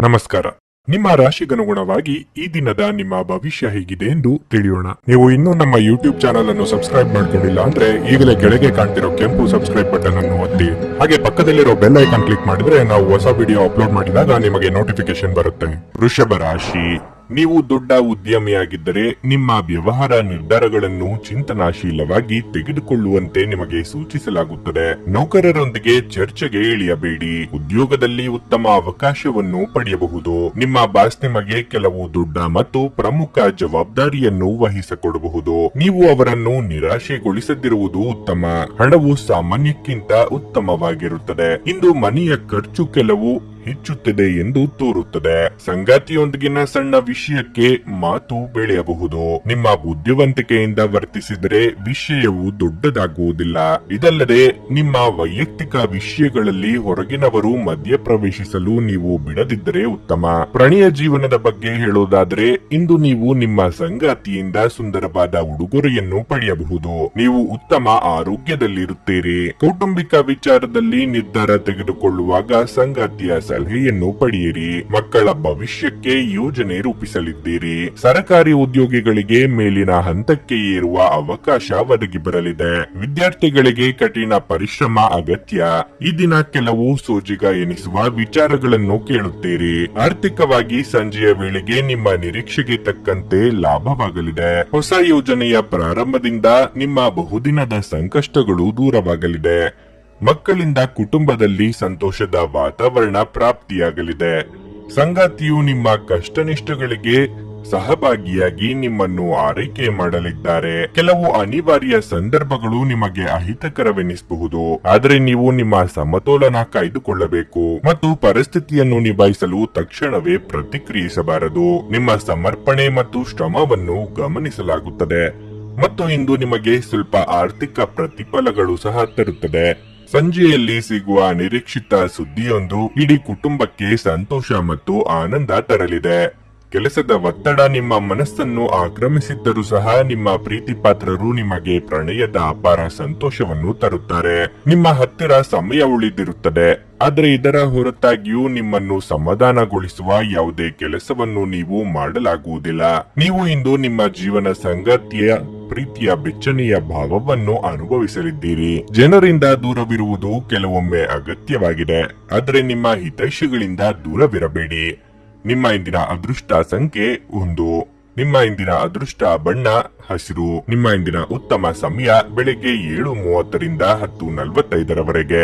ನಮಸ್ಕಾರ. ನಿಮ್ಮ ರಾಶಿಗನುಗುಣವಾಗಿ ಈ ದಿನದ ನಿಮ್ಮ ಭವಿಷ್ಯ ಹೇಗಿದೆ ಎಂದು ತಿಳಿಯೋಣ. ನೀವು ಇನ್ನೂ ನಮ್ಮ ಯೂಟ್ಯೂಬ್ ಚಾನಲ್ ಅನ್ನು ಸಬ್ಸ್ಕ್ರೈಬ್ ಮಾಡ್ಕೊಂಡಿಲ್ಲ ಅಂದ್ರೆ ಈಗಲೇ ಕೆಳಗೆ ಕಾಣ್ತಿರೋ ಕೆಂಪು ಸಬ್ಸ್ಕ್ರೈಬ್ ಬಟನ್ ಅನ್ನು ಒತ್ತಿ. ಹಾಗೆ ಪಕ್ಕದಲ್ಲಿರೋ ಬೆಲ್ ಐಕಾನ್ ಕ್ಲಿಕ್ ಮಾಡಿದ್ರೆ ನಾವು ಹೊಸ ವಿಡಿಯೋ ಅಪ್ಲೋಡ್ ಮಾಡಿದಾಗ ನಿಮಗೆ ನೋಟಿಫಿಕೇಶನ್ ಬರುತ್ತೆ. ವೃಷಭ ರಾಶಿ. ನೀವು ದೊಡ್ಡ ಉದ್ಯಮಿಯಾಗಿದ್ದರೆ ನಿಮ್ಮ ವ್ಯವಹಾರ ನಿರ್ಧಾರಗಳನ್ನು ಚಿಂತನಾಶೀಲವಾಗಿ ತೆಗೆದುಕೊಳ್ಳುವಂತೆ ನಿಮಗೆ ಸೂಚಿಸಲಾಗುತ್ತದೆ. ನೌಕರರೊಂದಿಗೆ ಚರ್ಚೆಗೆ ಇಳಿಯಬೇಡಿ. ಉದ್ಯೋಗದಲ್ಲಿ ಉತ್ತಮ ಅವಕಾಶವನ್ನು ಪಡೆಯಬಹುದು. ನಿಮ್ಮ ಬಾಸ್ ನಿಮಗೆ ಕೆಲವು ದೊಡ್ಡ ಮತ್ತು ಪ್ರಮುಖ ಜವಾಬ್ದಾರಿಯನ್ನು ವಹಿಸಿಕೊಡಬಹುದು. ನೀವು ಅವರನ್ನು ನಿರಾಶೆಗೊಳಿಸದಿರುವುದು ಉತ್ತಮ. ಹಣವು ಸಾಮಾನ್ಯಕ್ಕಿಂತ ಉತ್ತಮವಾಗಿರುತ್ತದೆ. ಇಂದು ಮನೆಯ ಖರ್ಚು ಕೆಲವು ಹೆಚ್ಚುತ್ತದೆ ಎಂದು ತೋರುತ್ತದೆ. ಸಂಗಾತಿಯೊಂದಿಗಿನ ಸಣ್ಣ ವಿಷಯಕ್ಕೆ ಮಾತು ಬೆಳೆಯಬಹುದು. ನಿಮ್ಮ ಬುದ್ಧಿವಂತಿಕೆಯಿಂದ ವರ್ತಿಸಿದರೆ ವಿಷಯವು ದೊಡ್ಡದಾಗುವುದಿಲ್ಲ. ಇದಲ್ಲದೆ ನಿಮ್ಮ ವೈಯಕ್ತಿಕ ವಿಷಯಗಳಲ್ಲಿ ಹೊರಗಿನವರು ಮಧ್ಯಪ್ರವೇಶಿಸಲು ನೀವು ಬಿಡದಿದ್ದರೆ ಉತ್ತಮ. ಪ್ರಣಯ ಜೀವನದ ಬಗ್ಗೆ ಹೇಳೋದಾದ್ರೆ ಇಂದು ನೀವು ನಿಮ್ಮ ಸಂಗಾತಿಯಿಂದ ಸುಂದರವಾದ ಉಡುಗೊರೆಯನ್ನು ಪಡೆಯಬಹುದು. ನೀವು ಉತ್ತಮ ಆರೋಗ್ಯದಲ್ಲಿರುತ್ತೀರಿ. ಕೌಟುಂಬಿಕ ವಿಚಾರದಲ್ಲಿ ನಿರ್ಧಾರ ತೆಗೆದುಕೊಳ್ಳುವಾಗ ಸಂಗಾತಿಯ ಸಲಹೆಯನ್ನು ಪಡೆಯಿರಿ. ಮಕ್ಕಳ ಭವಿಷ್ಯಕ್ಕೆ ಯೋಜನೆ ರೂಪಿಸಲಿದ್ದೀರಿ. ಸರ್ಕಾರಿ ಉದ್ಯೋಗಿಗಳಿಗೆ ಮೇಲಿನ ಹಂತಕ್ಕೆ ಏರುವ ಅವಕಾಶ ಒದಗಿ ಬರಲಿದೆ. ವಿದ್ಯಾರ್ಥಿಗಳಿಗೆ ಕಠಿಣ ಪರಿಶ್ರಮ ಅಗತ್ಯ. ಈ ದಿನ ಕೆಲವು ಸೋಜಿಗ ಎನಿಸುವ ವಿಚಾರಗಳನ್ನು ಕೇಳುತ್ತೀರಿ. ಆರ್ಥಿಕವಾಗಿ ಸಂಜೆಯ ವೇಳೆಗೆ ನಿಮ್ಮ ನಿರೀಕ್ಷೆಗೆ ತಕ್ಕಂತೆ ಲಾಭವಾಗಲಿದೆ. ಹೊಸ ಯೋಜನೆಯ ಪ್ರಾರಂಭದಿಂದ ನಿಮ್ಮ ಬಹುದಿನದ ಸಂಕಷ್ಟಗಳು ದೂರವಾಗಲಿದೆ. ಮಕ್ಕಳಿಂದ ಕುಟುಂಬದಲ್ಲಿ ಸಂತೋಷದ ವಾತಾವರಣ ಪ್ರಾಪ್ತಿಯಾಗಲಿದೆ. ಸಂಗಾತಿಯು ನಿಮ್ಮ ಕಷ್ಟನಿಷ್ಠಗಳಿಗೆ ಸಹಭಾಗಿಯಾಗಿ ನಿಮ್ಮನ್ನು ಆರೈಕೆ ಮಾಡಲಿದ್ದಾರೆ. ಕೆಲವು ಅನಿವಾರ್ಯ ಸಂದರ್ಭಗಳು ನಿಮಗೆ ಅಹಿತಕರವೆನಿಸಬಹುದು. ಆದರೆ ನೀವು ನಿಮ್ಮ ಸಮತೋಲನ ಕಾಯ್ದುಕೊಳ್ಳಬೇಕು ಮತ್ತು ಪರಿಸ್ಥಿತಿಯನ್ನು ನಿಭಾಯಿಸಲು ತಕ್ಷಣವೇ ಪ್ರತಿಕ್ರಿಯಿಸಬಾರದು. ನಿಮ್ಮ ಸಮರ್ಪಣೆ ಮತ್ತು ಶ್ರಮವನ್ನು ಗಮನಿಸಲಾಗುತ್ತದೆ ಮತ್ತು ಇಂದು ನಿಮಗೆ ಸ್ವಲ್ಪ ಆರ್ಥಿಕ ಪ್ರತಿಫಲಗಳು ಸಹ ತರುತ್ತದೆ. ಸಂಜೆಯಲ್ಲಿ ಸಿಗುವ ಅನಿರೀಕ್ಷಿತ ಸುದ್ದಿಯೊಂದು ಇಡೀ ಕುಟುಂಬಕ್ಕೆ ಸಂತೋಷ ಮತ್ತು ಆನಂದ ತರಲಿದೆ. ಕೆಲಸದ ಒತ್ತಡ ನಿಮ್ಮ ಮನಸ್ಸನ್ನು ಆಕ್ರಮಿಸಿದ್ದರೂ ಸಹ ನಿಮ್ಮ ಪ್ರೀತಿ ಪಾತ್ರರು ನಿಮಗೆ ಪ್ರಣಯದ ಅಪಾರ ಸಂತೋಷವನ್ನು ತರುತ್ತಾರೆ. ನಿಮ್ಮ ಹತ್ತಿರ ಸಮಯ ಉಳಿದಿರುತ್ತದೆ. ಆದರೆ ಇದರ ಹೊರತಾಗಿಯೂ ನಿಮ್ಮನ್ನು ಸಮಾಧಾನಗೊಳಿಸುವ ಯಾವುದೇ ಕೆಲಸವನ್ನು ನೀವು ಮಾಡಲಾಗುವುದಿಲ್ಲ. ನೀವು ಇಂದು ನಿಮ್ಮ ಜೀವನ ಸಂಗಾತಿಯ ಪ್ರೀತಿಯ ಬೆಚ್ಚನೆಯ ಭಾವವನ್ನು ಅನುಭವಿಸಲಿದ್ದೀರಿ. ಜನರಿಂದ ದೂರವಿರುವುದು ಕೆಲವೊಮ್ಮೆ ಅಗತ್ಯವಾಗಿದೆ. ಆದರೆ ನಿಮ್ಮ ಹಿತೈಷಿಗಳಿಂದ ದೂರವಿರಬೇಡಿ. ನಿಮ್ಮ ಇಂದಿನ ಅದೃಷ್ಟ ಸಂಖ್ಯೆ 1. ನಿಮ್ಮ ಇಂದಿನ ಅದೃಷ್ಟ ಬಣ್ಣ ಹಸಿರು. ನಿಮ್ಮ ಇಂದಿನ ಉತ್ತಮ ಸಮಯ ಬೆಳಗ್ಗೆ 7:30 ರಿಂದ 10:45 ರವರೆಗೆ.